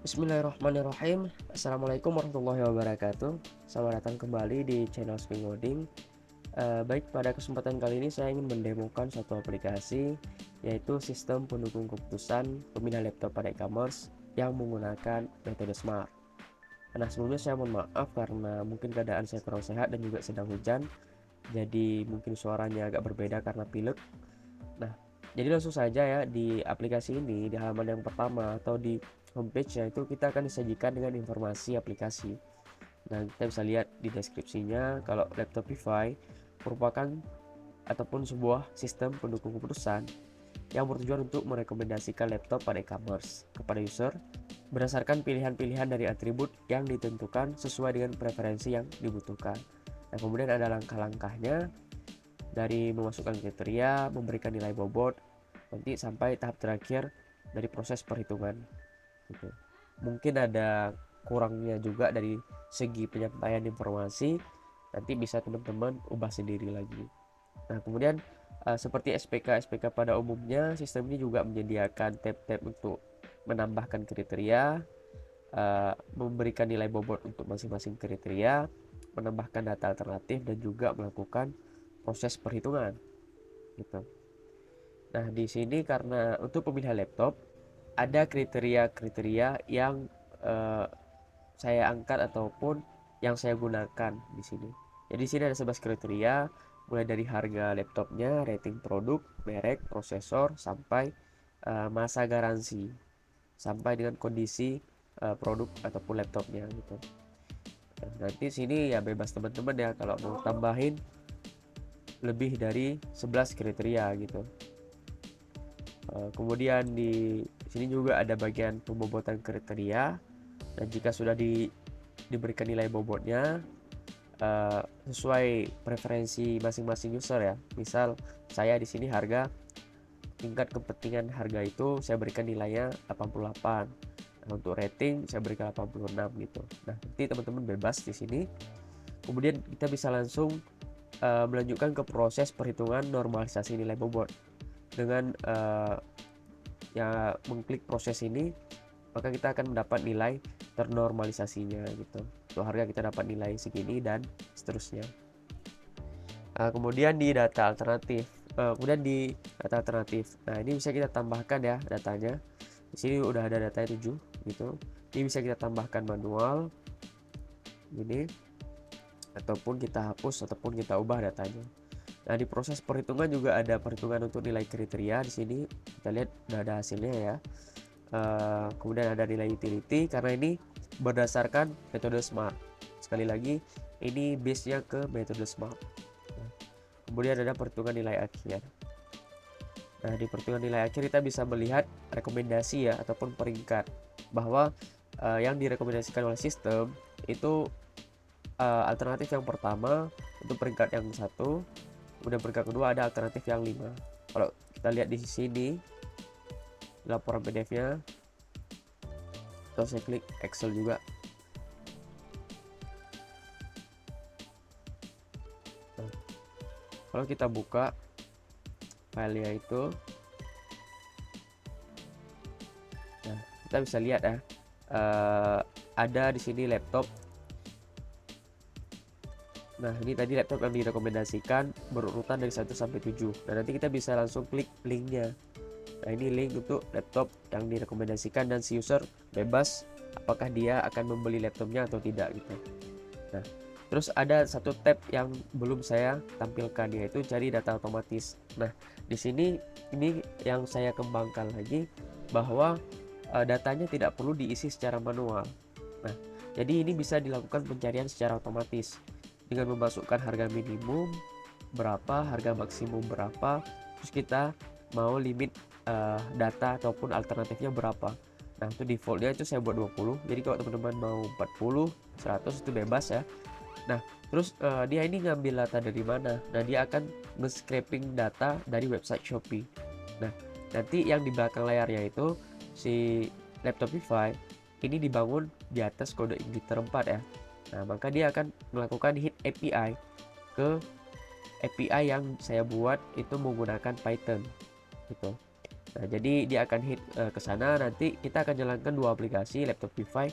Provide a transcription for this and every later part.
Bismillahirrahmanirrahim. Assalamualaikum warahmatullahi wabarakatuh. Selamat datang kembali di channel Spring Coding. Baik, pada kesempatan kali ini saya ingin mendemokan satu aplikasi, yaitu sistem pendukung keputusan pemindah laptop pada e-commerce yang menggunakan metode SMART. Nah, sebelumnya saya mohon maaf karena mungkin keadaan saya kurang sehat dan juga sedang hujan, jadi mungkin suaranya agak berbeda karena pilek. Nah, jadi langsung saja ya, di aplikasi ini, di halaman yang pertama atau di homepage-nya itu kita akan disajikan dengan informasi aplikasi. Nah, kita bisa lihat di deskripsinya kalau Laptopify merupakan ataupun sebuah sistem pendukung keputusan yang bertujuan untuk merekomendasikan laptop pada e-commerce kepada user berdasarkan pilihan-pilihan dari atribut yang ditentukan sesuai dengan preferensi yang dibutuhkan. Nah, kemudian ada langkah-langkahnya dari memasukkan kriteria, memberikan nilai bobot, nanti sampai tahap terakhir dari proses perhitungan gitu. Mungkin ada kurangnya juga dari segi penyampaian informasi, nanti bisa teman-teman ubah sendiri lagi. Nah, kemudian seperti SPK pada umumnya, sistem ini juga menyediakan tab-tab untuk menambahkan kriteria, memberikan nilai bobot untuk masing-masing kriteria, menambahkan data alternatif, dan juga melakukan proses perhitungan gitu. Nah, di sini karena untuk pemilihan laptop ada kriteria-kriteria yang eh, saya angkat ataupun yang saya gunakan di sini. Jadi di sini ada 11 kriteria, mulai dari harga laptopnya, rating produk, merek, prosesor, sampai masa garansi, sampai dengan kondisi produk ataupun laptopnya gitu. Nah, nanti sini ya bebas teman-teman ya kalau mau tambahin lebih dari 11 kriteria gitu. Kemudian di sini juga ada bagian pembobotan kriteria, dan jika sudah diberikan nilai bobotnya sesuai preferensi masing-masing user ya. Misal saya di sini harga, tingkat kepentingan harga itu saya berikan nilainya 88. Nah, untuk rating saya berikan 86 gitu. Nah, nanti teman-teman bebas di sini. Kemudian kita bisa langsung melanjutkan ke proses perhitungan normalisasi nilai bobot. Dengan ya mengklik proses ini, maka kita akan mendapat nilai ternormalisasinya gitu. Untuk harga kita dapat nilai segini dan seterusnya. Kemudian di data alternatif. Nah, ini bisa kita tambahkan ya datanya. Di sini udah ada datanya 7 gitu. Ini bisa kita tambahkan manual ini, ataupun kita hapus ataupun kita ubah datanya. Nah, di proses perhitungan juga ada perhitungan untuk nilai kriteria. Di sini kita lihat udah ada hasilnya ya. Kemudian ada nilai utility karena ini berdasarkan metode SMART. Sekali lagi, ini base-nya ke metode SMART. Kemudian ada perhitungan nilai akhir. Nah, di perhitungan nilai akhir kita bisa melihat rekomendasi ya ataupun peringkat, bahwa yang direkomendasikan oleh sistem itu alternatif yang pertama untuk peringkat yang 1, kemudian peringkat kedua ada alternatif yang 5. Kalau kita lihat di sini laporan PDF-nya, atau saya klik Excel juga. Nah, kalau kita buka filenya itu, nah kita bisa lihat ya, ada di sini laptop. Nah, ini tadi laptop yang direkomendasikan berurutan dari 1 sampai 7. Nah, nanti kita bisa langsung klik linknya. Nah, ini link untuk laptop yang direkomendasikan, dan si user bebas apakah dia akan membeli laptopnya atau tidak gitu. Nah, terus ada satu tab yang belum saya tampilkan, yaitu cari data otomatis. Nah, di sini ini yang saya kembangkan lagi, bahwa datanya tidak perlu diisi secara manual. Nah, jadi ini bisa dilakukan pencarian secara otomatis dengan memasukkan harga minimum berapa, harga maksimum berapa, terus kita mau limit data ataupun alternatifnya berapa. Nah, untuk defaultnya itu saya buat 20. Jadi kalau teman-teman mau 40, 100 itu bebas ya. Nah, terus dia ini ngambil data dari mana? Nah, dia akan nge-scraping data dari website Shopee. Nah, nanti yang di belakang layarnya itu si Laptopify ini dibangun di atas kode Igniter 4 ya. Nah, maka dia akan melakukan hit API ke API yang saya buat itu menggunakan Python gitu. Nah, jadi dia akan hit ke sana. Nanti kita akan jalankan dua aplikasi, Laptopify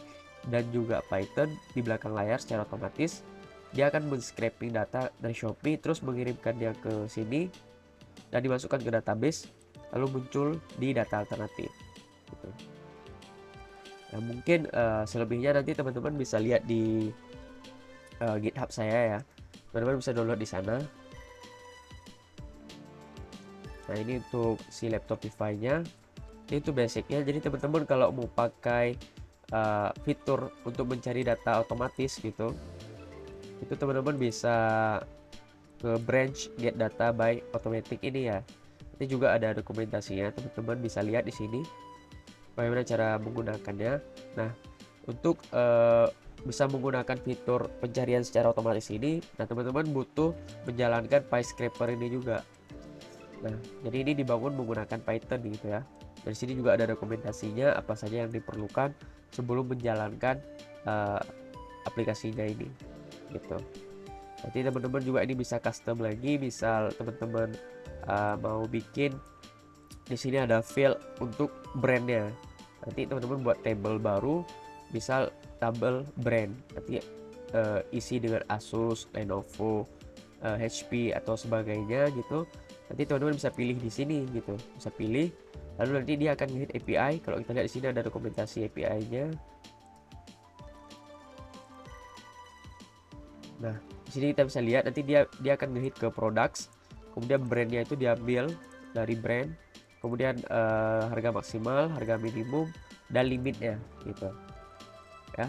dan juga Python di belakang layar secara otomatis. Dia akan men-scraping data dari Shopee, terus mengirimkannya ke sini dan dimasukkan ke database, lalu muncul di data alternatif. Gitu. Nah, mungkin selebihnya nanti teman-teman bisa lihat di GitHub saya ya. Teman-teman bisa download di sana. Nah, ini untuk si Laptopify-nya. Itu basicnya. Jadi teman-teman kalau mau pakai fitur untuk mencari data otomatis gitu, itu teman-teman bisa ke branch get data by automatic ini ya. Ini juga ada dokumentasinya, teman-teman bisa lihat di sini bagaimana cara menggunakannya. Nah, untuk bisa menggunakan fitur pencarian secara otomatis ini, nah teman-teman butuh menjalankan PyScraper ini juga. Nah, jadi ini dibangun menggunakan Python gitu ya. Dari sini juga ada dokumentasinya apa saja yang diperlukan sebelum menjalankan aplikasinya ini, gitu. Nanti teman-teman juga ini bisa custom lagi, misal teman-teman mau bikin di sini ada field untuk brandnya. Nanti teman-teman buat table baru, misal tabel brand. Nanti isi dengan Asus, Lenovo, HP atau sebagainya gitu. Nanti teman-teman bisa pilih di sini gitu, bisa pilih, lalu nanti dia akan nge-hit API. Kalau kita lihat di sini ada dokumentasi API-nya. Nah, di sini kita bisa lihat nanti dia akan nge-hit ke products, kemudian brandnya itu diambil dari brand, kemudian harga maksimal, harga minimum, dan limitnya gitu ya.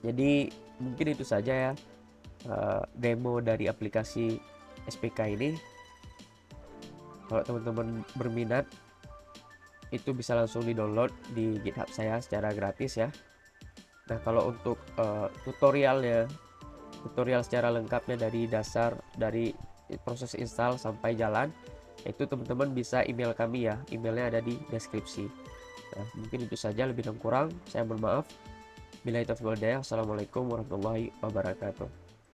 Jadi mungkin itu saja ya demo dari aplikasi SPK ini. Kalau teman-teman berminat, itu bisa langsung di-download di GitHub saya secara gratis ya. Nah, kalau untuk tutorial secara lengkapnya dari dasar, dari proses install sampai jalan, itu teman-teman bisa email kami ya. Emailnya ada di deskripsi. Nah, mungkin itu saja, lebih dan kurang saya mohon maaf. Billahi taufiq wal hidayah. Assalamualaikum warahmatullahi wabarakatuh.